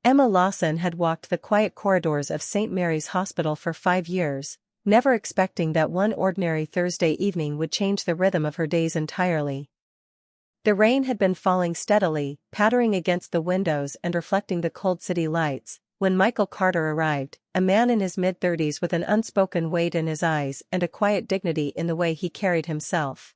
Emma Lawson had walked the quiet corridors of St. Mary's Hospital for 5 years, never expecting that one ordinary Thursday evening would change the rhythm of her days entirely. The rain had been falling steadily, pattering against the windows and reflecting the cold city lights, when Michael Carter arrived, a man in his mid-30s with an unspoken weight in his eyes and a quiet dignity in the way he carried himself.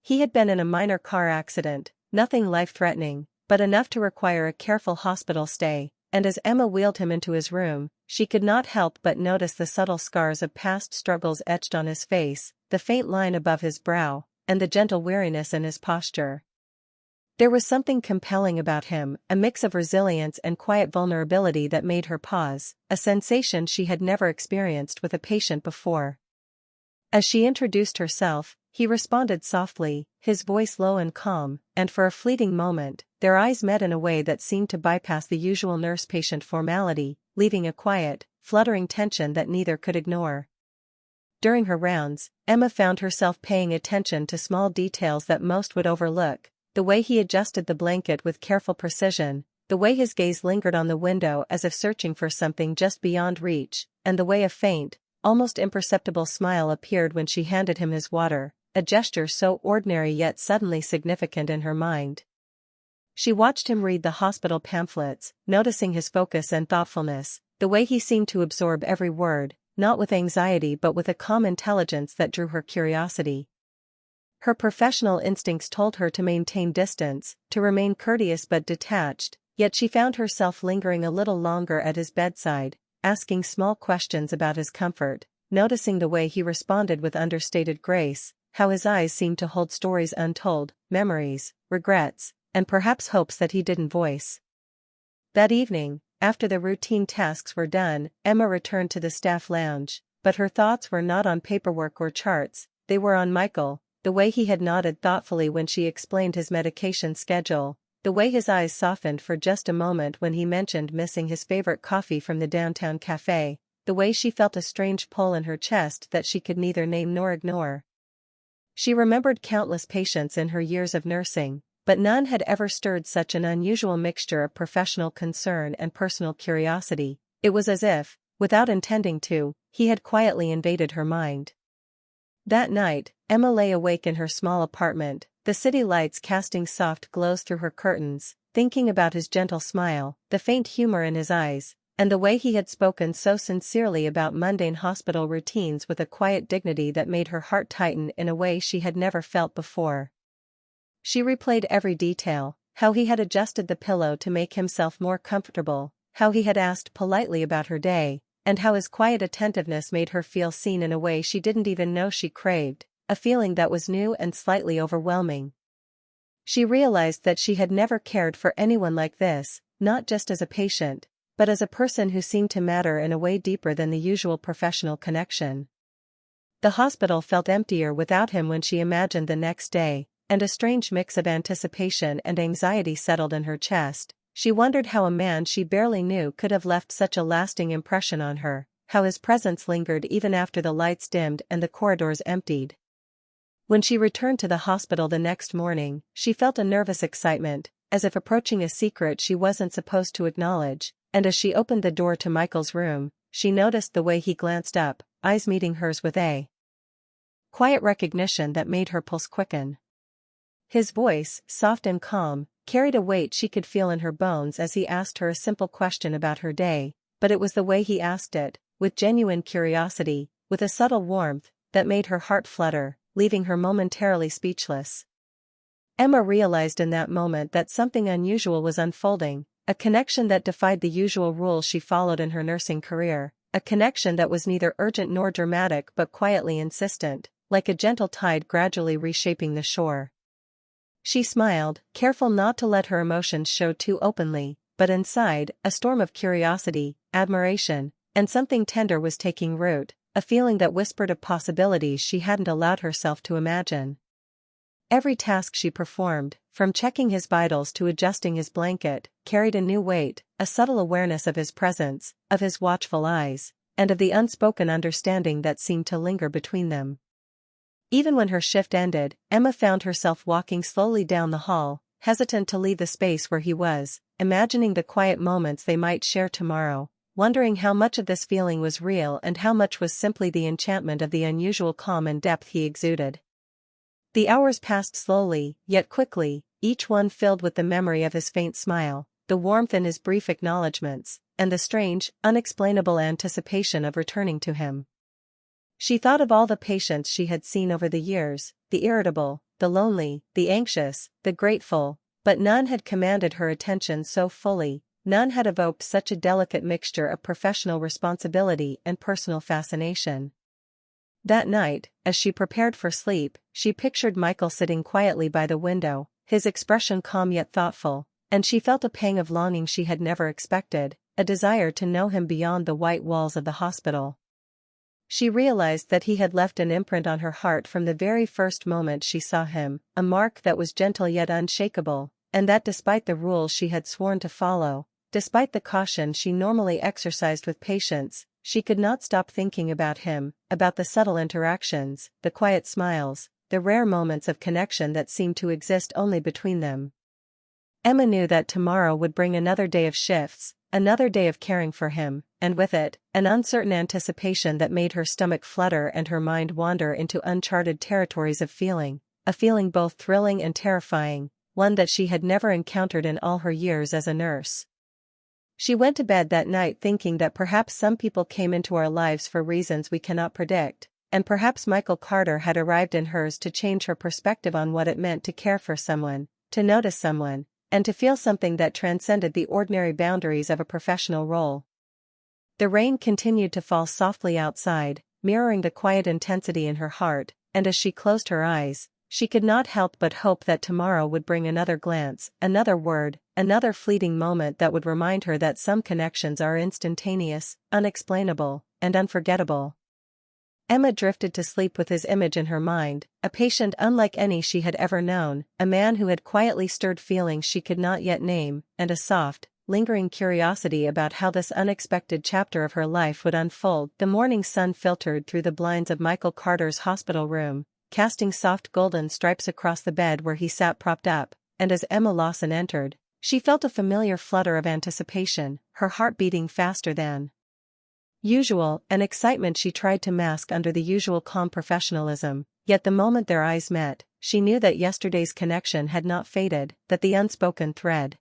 He had been in a minor car accident, nothing life-threatening, but enough to require a careful hospital stay, and as Emma wheeled him into his room, she could not help but notice the subtle scars of past struggles etched on his face, the faint line above his brow, and the gentle weariness in his posture. There was something compelling about him, a mix of resilience and quiet vulnerability that made her pause, a sensation she had never experienced with a patient before. As she introduced herself, he responded softly, his voice low and calm, and for a fleeting moment, their eyes met in a way that seemed to bypass the usual nurse-patient formality, leaving a quiet, fluttering tension that neither could ignore. During her rounds, Emma found herself paying attention to small details that most would overlook, the way he adjusted the blanket with careful precision, the way his gaze lingered on the window as if searching for something just beyond reach, and the way a faint, almost imperceptible smile appeared when she handed him his water, a gesture so ordinary yet suddenly significant in her mind. She watched him read the hospital pamphlets, noticing his focus and thoughtfulness, the way he seemed to absorb every word, not with anxiety but with a calm intelligence that drew her curiosity. Her professional instincts told her to maintain distance, to remain courteous but detached, yet she found herself lingering a little longer at his bedside, asking small questions about his comfort, noticing the way he responded with understated grace, how his eyes seemed to hold stories untold, memories, regrets, and perhaps hopes that he didn't voice. That evening, after the routine tasks were done, Emma returned to the staff lounge, but her thoughts were not on paperwork or charts, they were on Michael, the way he had nodded thoughtfully when she explained his medication schedule, the way his eyes softened for just a moment when he mentioned missing his favorite coffee from the downtown cafe, the way she felt a strange pull in her chest that she could neither name nor ignore. She remembered countless patients in her years of nursing, but none had ever stirred such an unusual mixture of professional concern and personal curiosity. It was as if, without intending to, he had quietly invaded her mind. That night, Emma lay awake in her small apartment, the city lights casting soft glows through her curtains, thinking about his gentle smile, the faint humor in his eyes, and the way he had spoken so sincerely about mundane hospital routines with a quiet dignity that made her heart tighten in a way she had never felt before. She replayed every detail, how he had adjusted the pillow to make himself more comfortable, how he had asked politely about her day, and how his quiet attentiveness made her feel seen in a way she didn't even know she craved, a feeling that was new and slightly overwhelming. She realized that she had never cared for anyone like this, not just as a patient, but as a person who seemed to matter in a way deeper than the usual professional connection. The hospital felt emptier without him when she imagined the next day, and a strange mix of anticipation and anxiety settled in her chest. She wondered how a man she barely knew could have left such a lasting impression on her, how his presence lingered even after the lights dimmed and the corridors emptied. When she returned to the hospital the next morning, she felt a nervous excitement, as if approaching a secret she wasn't supposed to acknowledge, and as she opened the door to Michael's room, she noticed the way he glanced up, eyes meeting hers with a quiet recognition that made her pulse quicken. His voice, soft and calm, carried a weight she could feel in her bones as he asked her a simple question about her day, but it was the way he asked it, with genuine curiosity, with a subtle warmth, that made her heart flutter, leaving her momentarily speechless. Emma realized in that moment that something unusual was unfolding, a connection that defied the usual rules she followed in her nursing career, a connection that was neither urgent nor dramatic but quietly insistent, like a gentle tide gradually reshaping the shore. She smiled, careful not to let her emotions show too openly, but inside, a storm of curiosity, admiration, and something tender was taking root, a feeling that whispered of possibilities she hadn't allowed herself to imagine. Every task she performed, from checking his vitals to adjusting his blanket, carried a new weight, a subtle awareness of his presence, of his watchful eyes, and of the unspoken understanding that seemed to linger between them. Even when her shift ended, Emma found herself walking slowly down the hall, hesitant to leave the space where he was, imagining the quiet moments they might share tomorrow, wondering how much of this feeling was real and how much was simply the enchantment of the unusual calm and depth he exuded. The hours passed slowly, yet quickly, each one filled with the memory of his faint smile, the warmth in his brief acknowledgments, and the strange, unexplainable anticipation of returning to him. She thought of all the patients she had seen over the years, the irritable, the lonely, the anxious, the grateful, but none had commanded her attention so fully, none had evoked such a delicate mixture of professional responsibility and personal fascination. That night, as she prepared for sleep, she pictured Michael sitting quietly by the window, his expression calm yet thoughtful, and she felt a pang of longing she had never expected, a desire to know him beyond the white walls of the hospital. She realized that he had left an imprint on her heart from the very first moment she saw him, a mark that was gentle yet unshakable, and that despite the rules she had sworn to follow, despite the caution she normally exercised with patience, she could not stop thinking about him, about the subtle interactions, the quiet smiles, the rare moments of connection that seemed to exist only between them. Emma knew that tomorrow would bring another day of shifts, another day of caring for him, and with it, an uncertain anticipation that made her stomach flutter and her mind wander into uncharted territories of feeling, a feeling both thrilling and terrifying, one that she had never encountered in all her years as a nurse. She went to bed that night thinking that perhaps some people came into our lives for reasons we cannot predict, and perhaps Michael Carter had arrived in hers to change her perspective on what it meant to care for someone, to notice someone, and to feel something that transcended the ordinary boundaries of a professional role. The rain continued to fall softly outside, mirroring the quiet intensity in her heart, and as she closed her eyes, she could not help but hope that tomorrow would bring another glance, another word, another fleeting moment that would remind her that some connections are instantaneous, unexplainable, and unforgettable. Emma drifted to sleep with his image in her mind, a patient unlike any she had ever known, a man who had quietly stirred feelings she could not yet name, and a soft, lingering curiosity about how this unexpected chapter of her life would unfold. The morning sun filtered through the blinds of Michael Carter's hospital room, casting soft golden stripes across the bed where he sat propped up, and as Emma Lawson entered, she felt a familiar flutter of anticipation, her heart beating faster than usual, an excitement she tried to mask under the usual calm professionalism, yet the moment their eyes met, she knew that yesterday's connection had not faded, that the unspoken thread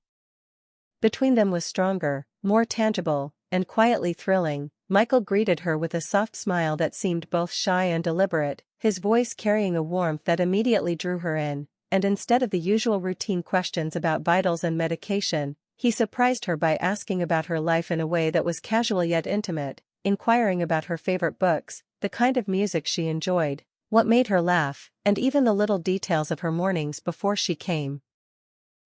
between them was stronger, more tangible, and quietly thrilling. Michael greeted her with a soft smile that seemed both shy and deliberate, his voice carrying a warmth that immediately drew her in, and instead of the usual routine questions about vitals and medication, he surprised her by asking about her life in a way that was casual yet intimate, inquiring about her favorite books, the kind of music she enjoyed, what made her laugh, and even the little details of her mornings before she came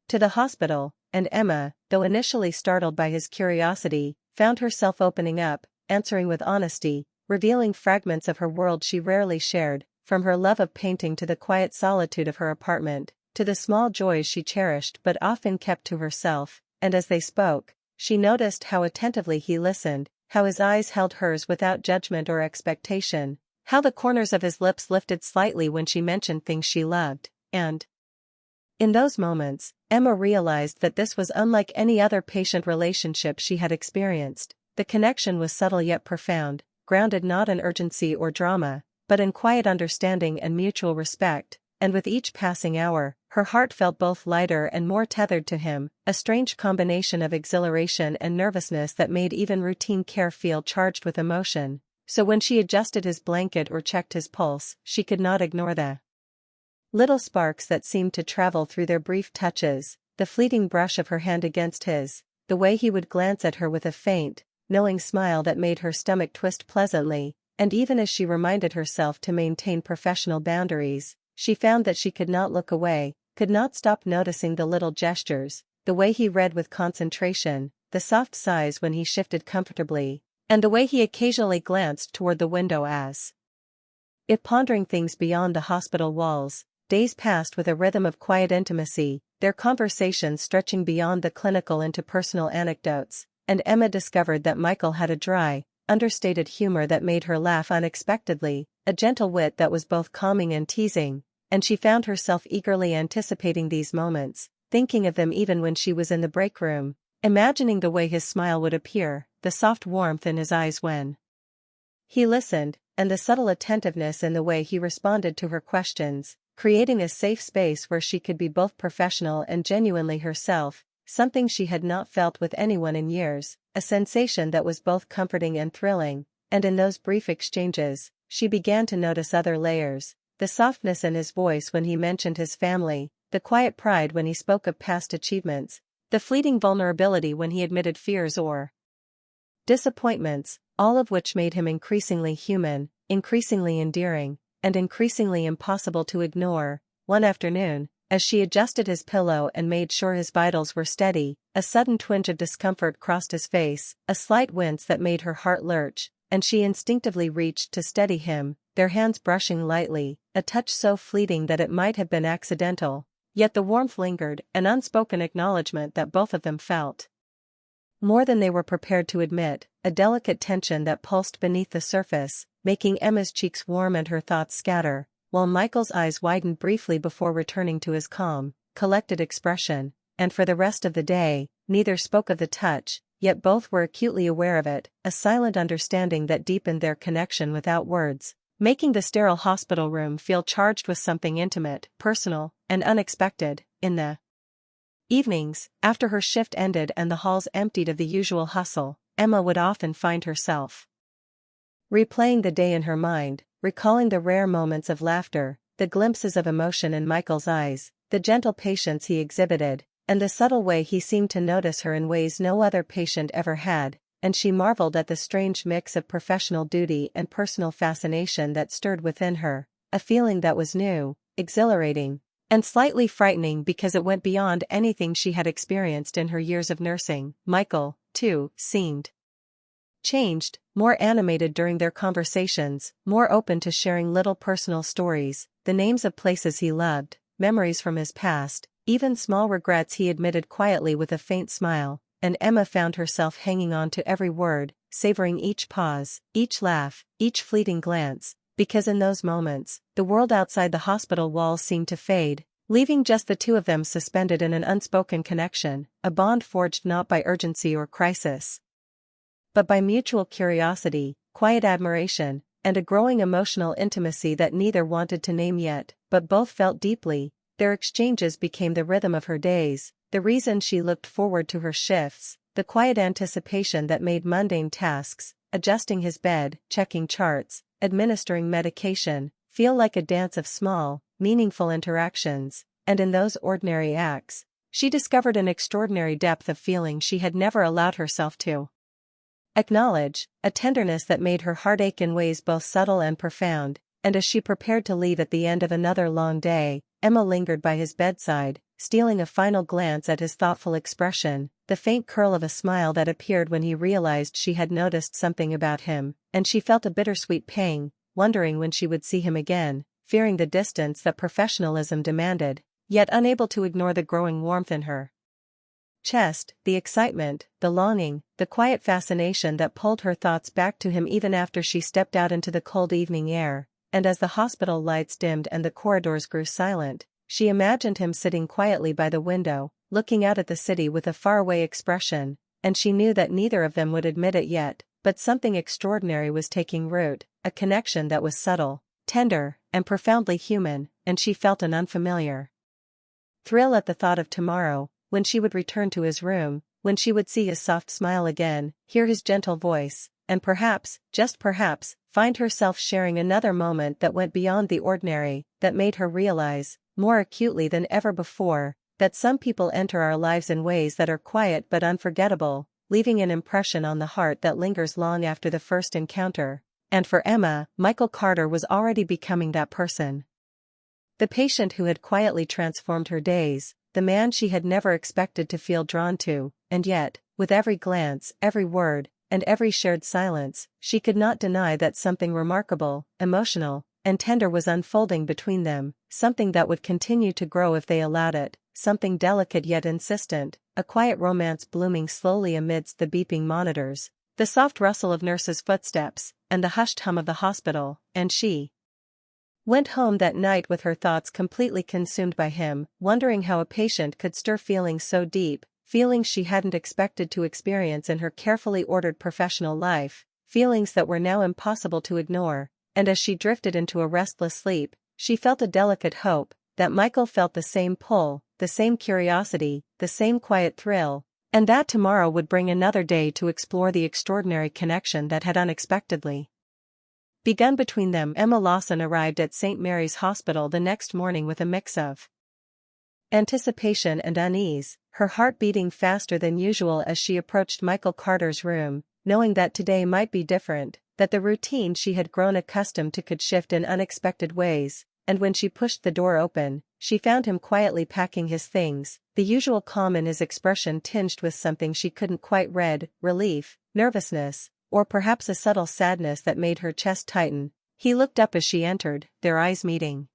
to the hospital, and Emma, though initially startled by his curiosity, found herself opening up, answering with honesty, revealing fragments of her world she rarely shared, from her love of painting to the quiet solitude of her apartment, to the small joys she cherished but often kept to herself, and as they spoke, she noticed how attentively he listened, how his eyes held hers without judgment or expectation, how the corners of his lips lifted slightly when she mentioned things she loved, and in those moments, Emma realized that this was unlike any other patient relationship she had experienced. The connection was subtle yet profound, grounded not in urgency or drama, but in quiet understanding and mutual respect, and with each passing hour, her heart felt both lighter and more tethered to him, a strange combination of exhilaration and nervousness that made even routine care feel charged with emotion. So when she adjusted his blanket or checked his pulse, she could not ignore the little sparks that seemed to travel through their brief touches, the fleeting brush of her hand against his, the way he would glance at her with a faint, knowing smile that made her stomach twist pleasantly, and even as she reminded herself to maintain professional boundaries, she found that she could not look away, could not stop noticing the little gestures, the way he read with concentration, the soft sighs when he shifted comfortably, and the way he occasionally glanced toward the window as if pondering things beyond the hospital walls. Days passed with a rhythm of quiet intimacy, their conversations stretching beyond the clinical into personal anecdotes, and Emma discovered that Michael had a dry, understated humor that made her laugh unexpectedly, a gentle wit that was both calming and teasing, and she found herself eagerly anticipating these moments, thinking of them even when she was in the break room, imagining the way his smile would appear, the soft warmth in his eyes when he listened, and the subtle attentiveness in the way he responded to her questions, creating a safe space where she could be both professional and genuinely herself, something she had not felt with anyone in years, a sensation that was both comforting and thrilling. And in those brief exchanges, she began to notice other layers, the softness in his voice when he mentioned his family, the quiet pride when he spoke of past achievements, the fleeting vulnerability when he admitted fears or disappointments, all of which made him increasingly human, increasingly endearing, and increasingly impossible to ignore. One afternoon, as she adjusted his pillow and made sure his vitals were steady, a sudden twinge of discomfort crossed his face, a slight wince that made her heart lurch, and she instinctively reached to steady him, their hands brushing lightly, a touch so fleeting that it might have been accidental, yet the warmth lingered, an unspoken acknowledgement that both of them felt more than they were prepared to admit, a delicate tension that pulsed beneath the surface, making Emma's cheeks warm and her thoughts scatter, while Michael's eyes widened briefly before returning to his calm, collected expression, and for the rest of the day, neither spoke of the touch, yet both were acutely aware of it, a silent understanding that deepened their connection without words, making the sterile hospital room feel charged with something intimate, personal, and unexpected. In the evenings, after her shift ended and the halls emptied of the usual hustle, Emma would often find herself replaying the day in her mind, recalling the rare moments of laughter, the glimpses of emotion in Michael's eyes, the gentle patience he exhibited, and the subtle way he seemed to notice her in ways no other patient ever had, and she marveled at the strange mix of professional duty and personal fascination that stirred within her, a feeling that was new, exhilarating, and slightly frightening because it went beyond anything she had experienced in her years of nursing. Michael, too, seemed changed, more animated during their conversations, more open to sharing little personal stories, the names of places he loved, memories from his past, even small regrets he admitted quietly with a faint smile, and Emma found herself hanging on to every word, savoring each pause, each laugh, each fleeting glance, because in those moments, the world outside the hospital walls seemed to fade, leaving just the two of them suspended in an unspoken connection, a bond forged not by urgency or crisis, but by mutual curiosity, quiet admiration, and a growing emotional intimacy that neither wanted to name yet, but both felt deeply. Their exchanges became the rhythm of her days, the reason she looked forward to her shifts, the quiet anticipation that made mundane tasks, adjusting his bed, checking charts, administering medication, feel like a dance of small, meaningful interactions, and in those ordinary acts, she discovered an extraordinary depth of feeling she had never allowed herself to acknowledge, a tenderness that made her heart ache in ways both subtle and profound. And as she prepared to leave at the end of another long day, Emma lingered by his bedside, stealing a final glance at his thoughtful expression, the faint curl of a smile that appeared when he realized she had noticed something about him, and she felt a bittersweet pang, wondering when she would see him again, fearing the distance that professionalism demanded, yet unable to ignore the growing warmth in her chest, the excitement, the longing, the quiet fascination that pulled her thoughts back to him even after she stepped out into the cold evening air. And as the hospital lights dimmed and the corridors grew silent, she imagined him sitting quietly by the window, looking out at the city with a faraway expression, and she knew that neither of them would admit it yet, but something extraordinary was taking root, a connection that was subtle, tender, and profoundly human, and she felt an unfamiliar thrill at the thought of tomorrow, when she would return to his room, when she would see his soft smile again, hear his gentle voice, and perhaps, just perhaps, find herself sharing another moment that went beyond the ordinary, that made her realize, more acutely than ever before, that some people enter our lives in ways that are quiet but unforgettable, leaving an impression on the heart that lingers long after the first encounter. And for Emma, Michael Carter was already becoming that person. The patient who had quietly transformed her days, the man she had never expected to feel drawn to, and yet, with every glance, every word, and every shared silence, she could not deny that something remarkable, emotional, and tender was unfolding between them, something that would continue to grow if they allowed it, something delicate yet insistent, a quiet romance blooming slowly amidst the beeping monitors, the soft rustle of nurses' footsteps, and the hushed hum of the hospital. And she went home that night with her thoughts completely consumed by him, wondering how a patient could stir feelings so deep, feelings she hadn't expected to experience in her carefully ordered professional life, feelings that were now impossible to ignore, and as she drifted into a restless sleep, she felt a delicate hope that Michael felt the same pull, the same curiosity, the same quiet thrill, and that tomorrow would bring another day to explore the extraordinary connection that had unexpectedly begun between them. Emma Lawson arrived at St. Mary's Hospital the next morning with a mix of anticipation and unease, her heart beating faster than usual as she approached Michael Carter's room, knowing that today might be different, that the routine she had grown accustomed to could shift in unexpected ways, and when she pushed the door open, she found him quietly packing his things, the usual calm in his expression tinged with something she couldn't quite read, relief, nervousness, or perhaps a subtle sadness that made her chest tighten. He looked up as she entered, their eyes meeting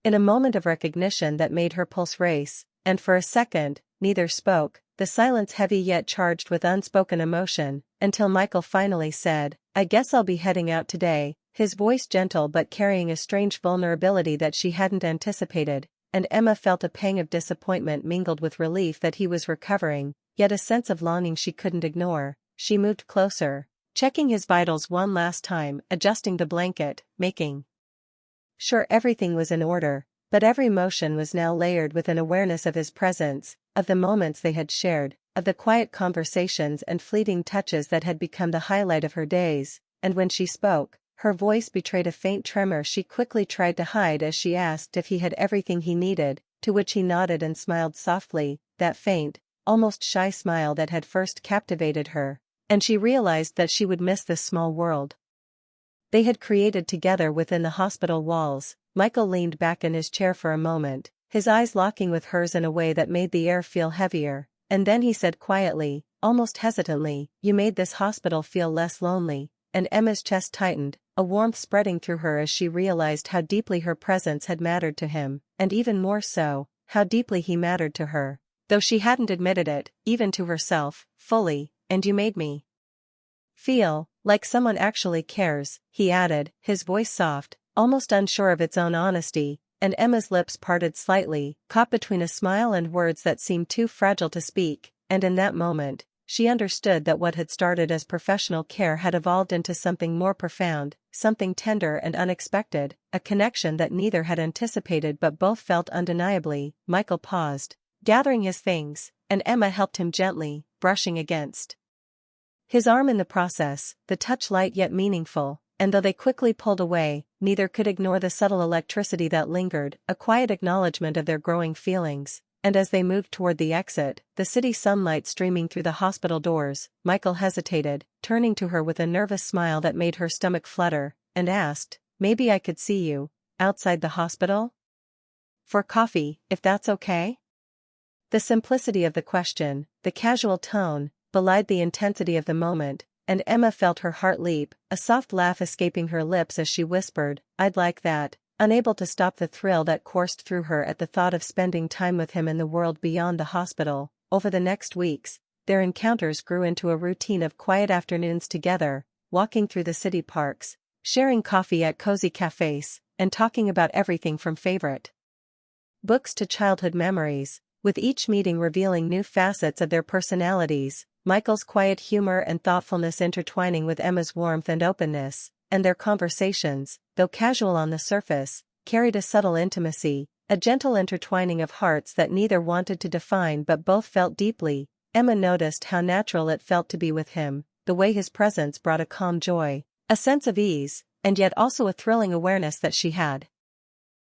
in a moment of recognition that made her pulse race, and for a second, neither spoke, the silence heavy yet charged with unspoken emotion, until Michael finally said, "I guess I'll be heading out today," his voice gentle but carrying a strange vulnerability that she hadn't anticipated, and Emma felt a pang of disappointment mingled with relief that he was recovering, yet a sense of longing she couldn't ignore. She moved closer, checking his vitals one last time, adjusting the blanket, making sure everything was in order, but every motion was now layered with an awareness of his presence, of the moments they had shared, of the quiet conversations and fleeting touches that had become the highlight of her days, and when she spoke, her voice betrayed a faint tremor she quickly tried to hide as she asked if he had everything he needed, to which he nodded and smiled softly, that faint, almost shy smile that had first captivated her, and she realized that she would miss this small world they had created together within the hospital walls. Michael leaned back in his chair for a moment, his eyes locking with hers in a way that made the air feel heavier, and then he said quietly, almost hesitantly, "You made this hospital feel less lonely," and Emma's chest tightened, a warmth spreading through her as she realized how deeply her presence had mattered to him, and even more so, how deeply he mattered to her, though she hadn't admitted it, even to herself, fully. "And you made me feel like someone actually cares," he added, his voice soft, almost unsure of its own honesty, and Emma's lips parted slightly, caught between a smile and words that seemed too fragile to speak, and in that moment, she understood that what had started as professional care had evolved into something more profound, something tender and unexpected, a connection that neither had anticipated but both felt undeniably. Michael paused, gathering his things, and Emma helped him gently, brushing against his arm in the process, the touch light yet meaningful, and though they quickly pulled away, neither could ignore the subtle electricity that lingered, a quiet acknowledgement of their growing feelings, and as they moved toward the exit, the city sunlight streaming through the hospital doors, Michael hesitated, turning to her with a nervous smile that made her stomach flutter, and asked, "Maybe I could see you outside the hospital? For coffee, if that's okay?" The simplicity of the question, the casual tone, belied the intensity of the moment, and Emma felt her heart leap, a soft laugh escaping her lips as she whispered, "I'd like that," unable to stop the thrill that coursed through her at the thought of spending time with him in the world beyond the hospital. Over the next weeks, their encounters grew into a routine of quiet afternoons together, walking through the city parks, sharing coffee at cozy cafes, and talking about everything from favorite books to childhood memories, with each meeting revealing new facets of their personalities, Michael's quiet humor and thoughtfulness intertwining with Emma's warmth and openness, and their conversations, though casual on the surface, carried a subtle intimacy, a gentle intertwining of hearts that neither wanted to define but both felt deeply. Emma noticed how natural it felt to be with him, the way his presence brought a calm joy, a sense of ease, and yet also a thrilling awareness that she had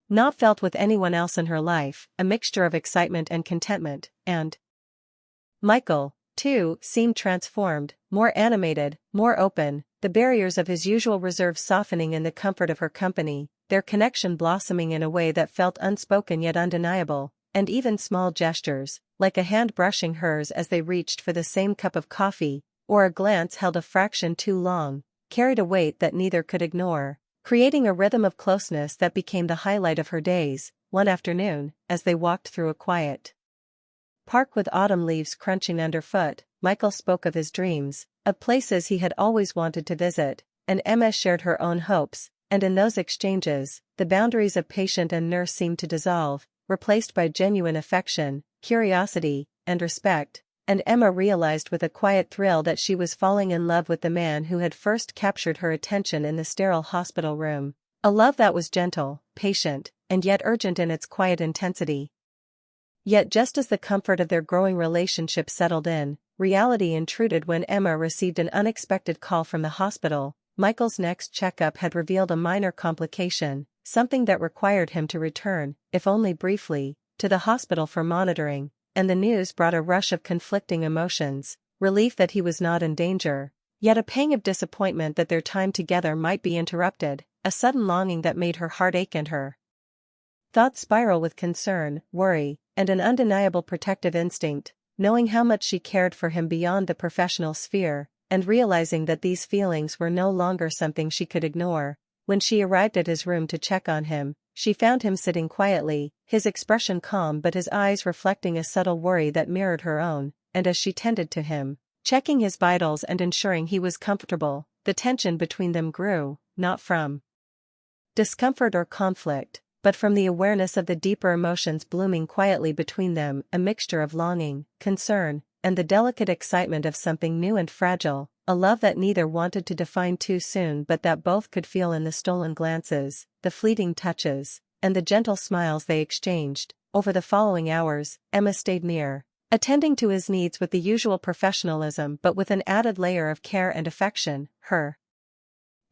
not felt with anyone else in her life, a mixture of excitement and contentment, and Michael, too, seemed transformed, more animated, more open, the barriers of his usual reserve softening in the comfort of her company, their connection blossoming in a way that felt unspoken yet undeniable, and even small gestures, like a hand brushing hers as they reached for the same cup of coffee, or a glance held a fraction too long, carried a weight that neither could ignore, creating a rhythm of closeness that became the highlight of her days. One afternoon, as they walked through a quiet park with autumn leaves crunching underfoot, Michael spoke of his dreams, of places he had always wanted to visit, and Emma shared her own hopes, and in those exchanges, the boundaries of patient and nurse seemed to dissolve, replaced by genuine affection, curiosity, and respect, and Emma realized with a quiet thrill that she was falling in love with the man who had first captured her attention in the sterile hospital room. A love that was gentle, patient, and yet urgent in its quiet intensity. Yet just as the comfort of their growing relationship settled in, reality intruded when Emma received an unexpected call from the hospital. Michael's next checkup had revealed a minor complication, something that required him to return, if only briefly, to the hospital for monitoring, and the news brought a rush of conflicting emotions, relief that he was not in danger, yet a pang of disappointment that their time together might be interrupted, a sudden longing that made her heart ache and her thoughts spiral with concern, worry, and an undeniable protective instinct, knowing how much she cared for him beyond the professional sphere, and realizing that these feelings were no longer something she could ignore. When she arrived at his room to check on him, she found him sitting quietly, his expression calm but his eyes reflecting a subtle worry that mirrored her own, and as she tended to him, checking his vitals and ensuring he was comfortable, the tension between them grew, not from discomfort or conflict, but from the awareness of the deeper emotions blooming quietly between them, a mixture of longing, concern, and the delicate excitement of something new and fragile, a love that neither wanted to define too soon but that both could feel in the stolen glances, the fleeting touches, and the gentle smiles they exchanged. Over the following hours, Emma stayed near, attending to his needs with the usual professionalism but with an added layer of care and affection, her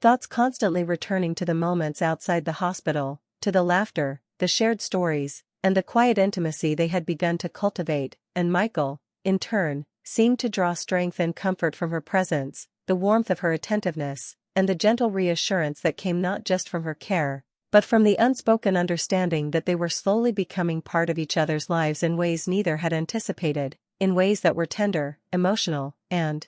thoughts constantly returning to the moments outside the hospital, to the laughter, the shared stories, and the quiet intimacy they had begun to cultivate, and Michael, in turn, seemed to draw strength and comfort from her presence, the warmth of her attentiveness, and the gentle reassurance that came not just from her care, but from the unspoken understanding that they were slowly becoming part of each other's lives in ways neither had anticipated, in ways that were tender, emotional, and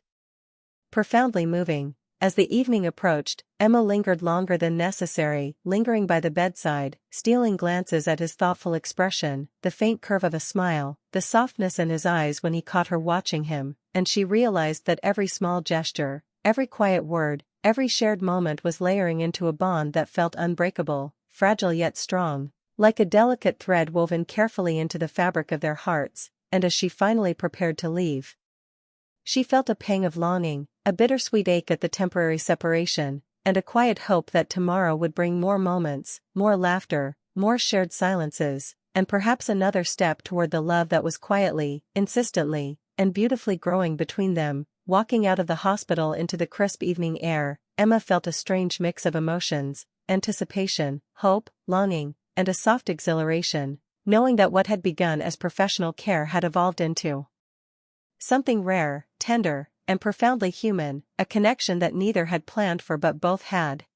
profoundly moving. As the evening approached, Emma lingered longer than necessary, lingering by the bedside, stealing glances at his thoughtful expression, the faint curve of a smile, the softness in his eyes when he caught her watching him, and she realized that every small gesture, every quiet word, every shared moment was layering into a bond that felt unbreakable, fragile yet strong, like a delicate thread woven carefully into the fabric of their hearts. And as she finally prepared to leave, she felt a pang of longing, a bittersweet ache at the temporary separation, and a quiet hope that tomorrow would bring more moments, more laughter, more shared silences, and perhaps another step toward the love that was quietly, insistently, and beautifully growing between them. Walking out of the hospital into the crisp evening air, Emma felt a strange mix of emotions, anticipation, hope, longing, and a soft exhilaration, knowing that what had begun as professional care had evolved into something rare, tender, and profoundly human, a connection that neither had planned for but both had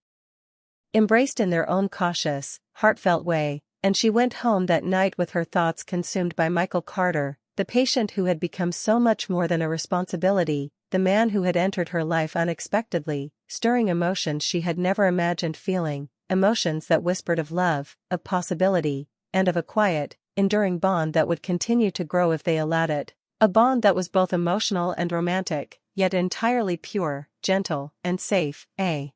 embraced in their own cautious, heartfelt way. And she went home that night with her thoughts consumed by Michael Carter, the patient who had become so much more than a responsibility, the man who had entered her life unexpectedly, stirring emotions she had never imagined feeling, emotions that whispered of love, of possibility, and of a quiet, enduring bond that would continue to grow if they allowed it. A bond that was both emotional and romantic, yet entirely pure, gentle, and safe, a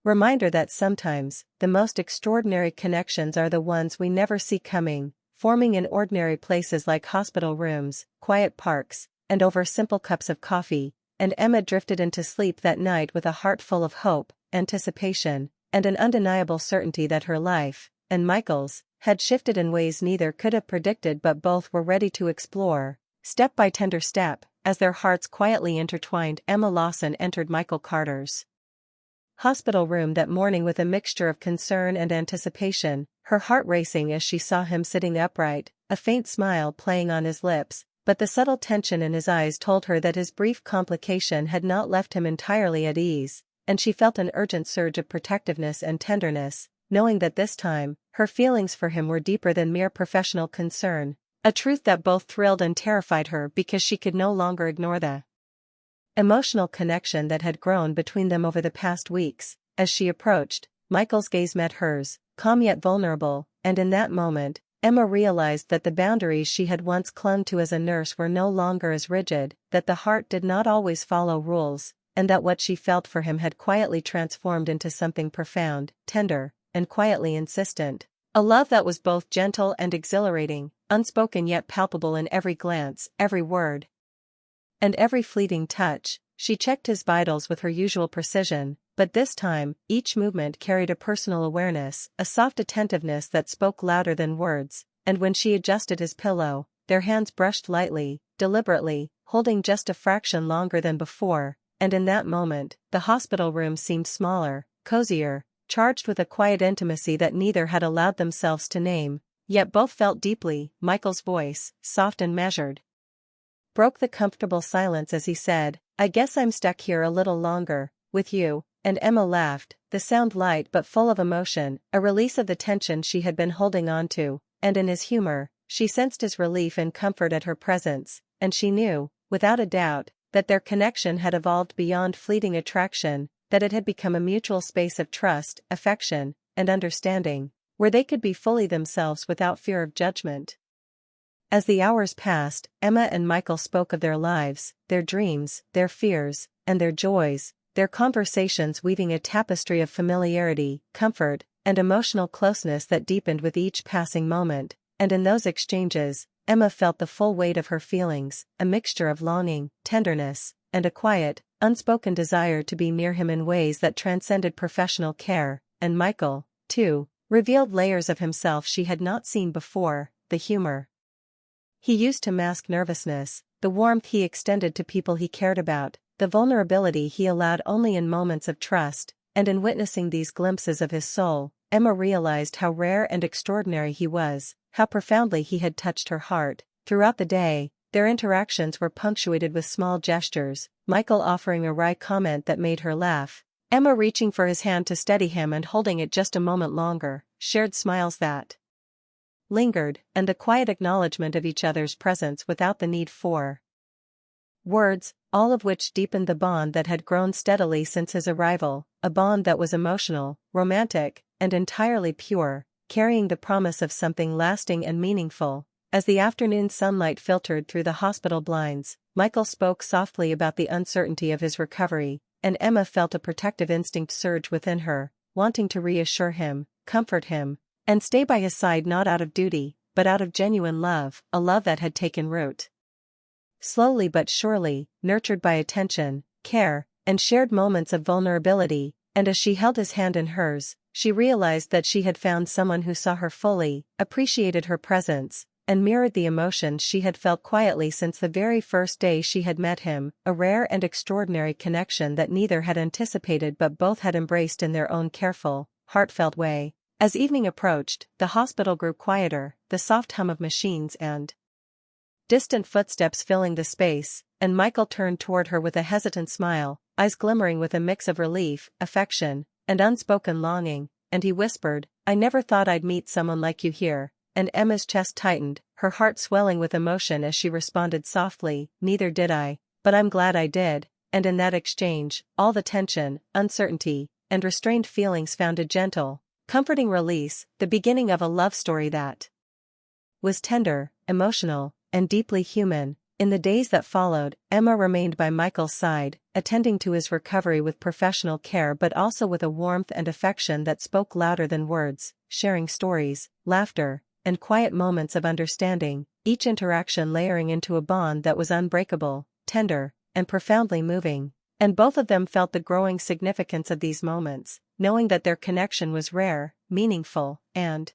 reminder that sometimes, the most extraordinary connections are the ones we never see coming, forming in ordinary places like hospital rooms, quiet parks, and over simple cups of coffee. And Emma drifted into sleep that night with a heart full of hope, anticipation, and an undeniable certainty that her life, and Michael's, had shifted in ways neither could have predicted but both were ready to explore. Step by tender step, as their hearts quietly intertwined, Emma Lawson entered Michael Carter's hospital room that morning with a mixture of concern and anticipation, her heart racing as she saw him sitting upright, a faint smile playing on his lips, but the subtle tension in his eyes told her that his brief complication had not left him entirely at ease, and she felt an urgent surge of protectiveness and tenderness, knowing that this time, her feelings for him were deeper than mere professional concern. A truth that both thrilled and terrified her because she could no longer ignore the emotional connection that had grown between them over the past weeks. As she approached, Michael's gaze met hers, calm yet vulnerable, and in that moment, Emma realized that the boundaries she had once clung to as a nurse were no longer as rigid, that the heart did not always follow rules, and that what she felt for him had quietly transformed into something profound, tender, and quietly insistent. A love that was both gentle and exhilarating, unspoken yet palpable in every glance, every word, and every fleeting touch. She checked his vitals with her usual precision, but this time, each movement carried a personal awareness, a soft attentiveness that spoke louder than words, and when she adjusted his pillow, their hands brushed lightly, deliberately, holding just a fraction longer than before, and in that moment, the hospital room seemed smaller, cozier, charged with a quiet intimacy that neither had allowed themselves to name, yet both felt deeply. Michael's voice, soft and measured, broke the comfortable silence as he said, "I guess I'm stuck here a little longer, with you," and Emma laughed, the sound light but full of emotion, a release of the tension she had been holding on to, and in his humor, she sensed his relief and comfort at her presence, and she knew, without a doubt, that their connection had evolved beyond fleeting attraction, that it had become a mutual space of trust, affection, and understanding, where they could be fully themselves without fear of judgment. As the hours passed, Emma and Michael spoke of their lives, their dreams, their fears, and their joys, their conversations weaving a tapestry of familiarity, comfort, and emotional closeness that deepened with each passing moment, and in those exchanges, Emma felt the full weight of her feelings, a mixture of longing, tenderness, and a quiet, unspoken desire to be near him in ways that transcended professional care, and Michael, too, revealed layers of himself she had not seen before, the humor he used to mask nervousness, the warmth he extended to people he cared about, the vulnerability he allowed only in moments of trust, and in witnessing these glimpses of his soul, Emma realized how rare and extraordinary he was, how profoundly he had touched her heart. Throughout the day, their interactions were punctuated with small gestures, Michael offering a wry comment that made her laugh, Emma reaching for his hand to steady him and holding it just a moment longer, shared smiles that lingered, and the quiet acknowledgement of each other's presence without the need for words, all of which deepened the bond that had grown steadily since his arrival, a bond that was emotional, romantic, and entirely pure, carrying the promise of something lasting and meaningful. As the afternoon sunlight filtered through the hospital blinds, Michael spoke softly about the uncertainty of his recovery, and Emma felt a protective instinct surge within her, wanting to reassure him, comfort him, and stay by his side not out of duty, but out of genuine love, a love that had taken root slowly but surely, nurtured by attention, care, and shared moments of vulnerability, and as she held his hand in hers, she realized that she had found someone who saw her fully, appreciated her presence, and mirrored the emotions she had felt quietly since the very first day she had met him, a rare and extraordinary connection that neither had anticipated but both had embraced in their own careful, heartfelt way. As evening approached, the hospital grew quieter, the soft hum of machines and distant footsteps filling the space, and Michael turned toward her with a hesitant smile, eyes glimmering with a mix of relief, affection, and unspoken longing, and he whispered, "I never thought I'd meet someone like you here," and Emma's chest tightened, her heart swelling with emotion as she responded softly, "Neither did I, but I'm glad I did," and in that exchange, all the tension, uncertainty, and restrained feelings found a gentle, comforting release, the beginning of a love story that was tender, emotional, and deeply human. In the days that followed, Emma remained by Michael's side, attending to his recovery with professional care but also with a warmth and affection that spoke louder than words, sharing stories, laughter, and quiet moments of understanding, each interaction layering into a bond that was unbreakable, tender, and profoundly moving. And both of them felt the growing significance of these moments, knowing that their connection was rare, meaningful, and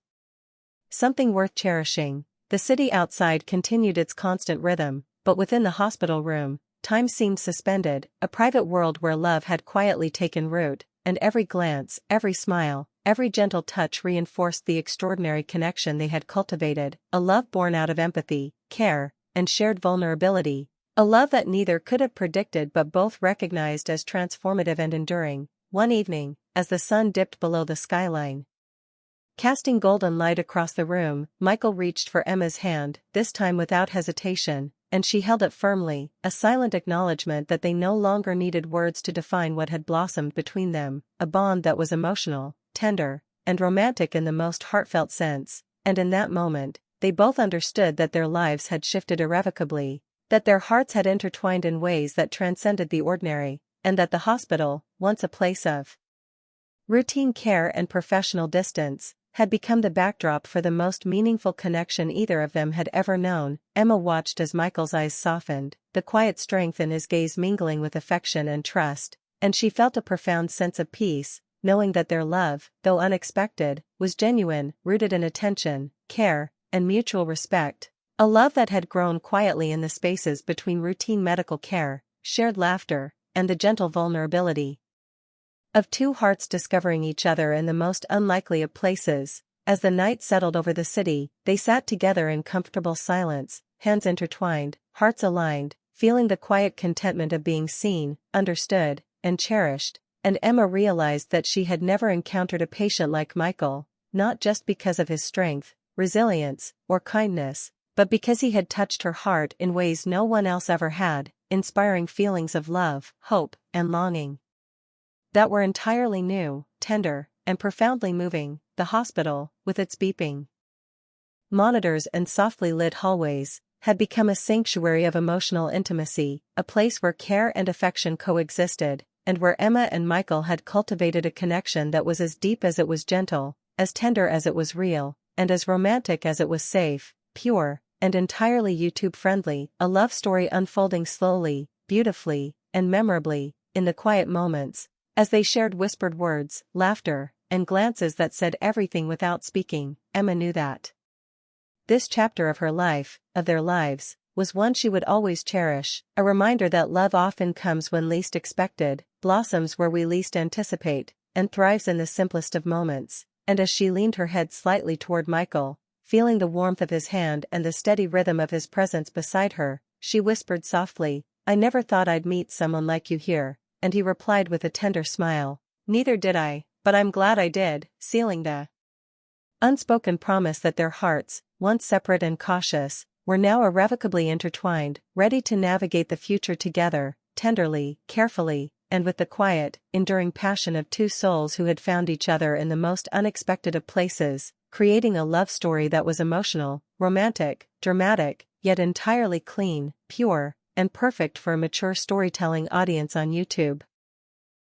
something worth cherishing. The city outside continued its constant rhythm, but within the hospital room, time seemed suspended, a private world where love had quietly taken root, and every glance, every smile, every gentle touch reinforced the extraordinary connection they had cultivated, a love born out of empathy, care, and shared vulnerability. A love that neither could have predicted but both recognized as transformative and enduring. One evening, as the sun dipped below the skyline, casting golden light across the room, Michael reached for Emma's hand, this time without hesitation, and she held it firmly, a silent acknowledgement that they no longer needed words to define what had blossomed between them, a bond that was emotional, tender, and romantic in the most heartfelt sense, and in that moment, they both understood that their lives had shifted irrevocably, that their hearts had intertwined in ways that transcended the ordinary, and that the hospital, once a place of routine care and professional distance, had become the backdrop for the most meaningful connection either of them had ever known. Emma watched as Michael's eyes softened, the quiet strength in his gaze mingling with affection and trust, and she felt a profound sense of peace, knowing that their love, though unexpected, was genuine, rooted in attention, care, and mutual respect. A love that had grown quietly in the spaces between routine medical care, shared laughter, and the gentle vulnerability of two hearts discovering each other in the most unlikely of places. As the night settled over the city, they sat together in comfortable silence, hands intertwined, hearts aligned, feeling the quiet contentment of being seen, understood, and cherished. And Emma realized that she had never encountered a patient like Michael, not just because of his strength, resilience, or kindness, but because he had touched her heart in ways no one else ever had, inspiring feelings of love, hope, and longing that were entirely new, tender, and profoundly moving. The hospital, with its beeping monitors and softly lit hallways, had become a sanctuary of emotional intimacy, a place where care and affection coexisted, and where Emma and Michael had cultivated a connection that was as deep as it was gentle, as tender as it was real, and as romantic as it was safe, pure, and entirely YouTube-friendly, a love story unfolding slowly, beautifully, and memorably, in the quiet moments, as they shared whispered words, laughter, and glances that said everything without speaking. Emma knew that this chapter of her life, of their lives, was one she would always cherish, a reminder that love often comes when least expected, blossoms where we least anticipate, and thrives in the simplest of moments. And as she leaned her head slightly toward Michael, feeling the warmth of his hand and the steady rhythm of his presence beside her, she whispered softly, "I never thought I'd meet someone like you here," and he replied with a tender smile, "Neither did I, but I'm glad I did," sealing the unspoken promise that their hearts, once separate and cautious, were now irrevocably intertwined, ready to navigate the future together, tenderly, carefully, and with the quiet, enduring passion of two souls who had found each other in the most unexpected of places, creating a love story that was emotional, romantic, dramatic, yet entirely clean, pure, and perfect for a mature storytelling audience on YouTube.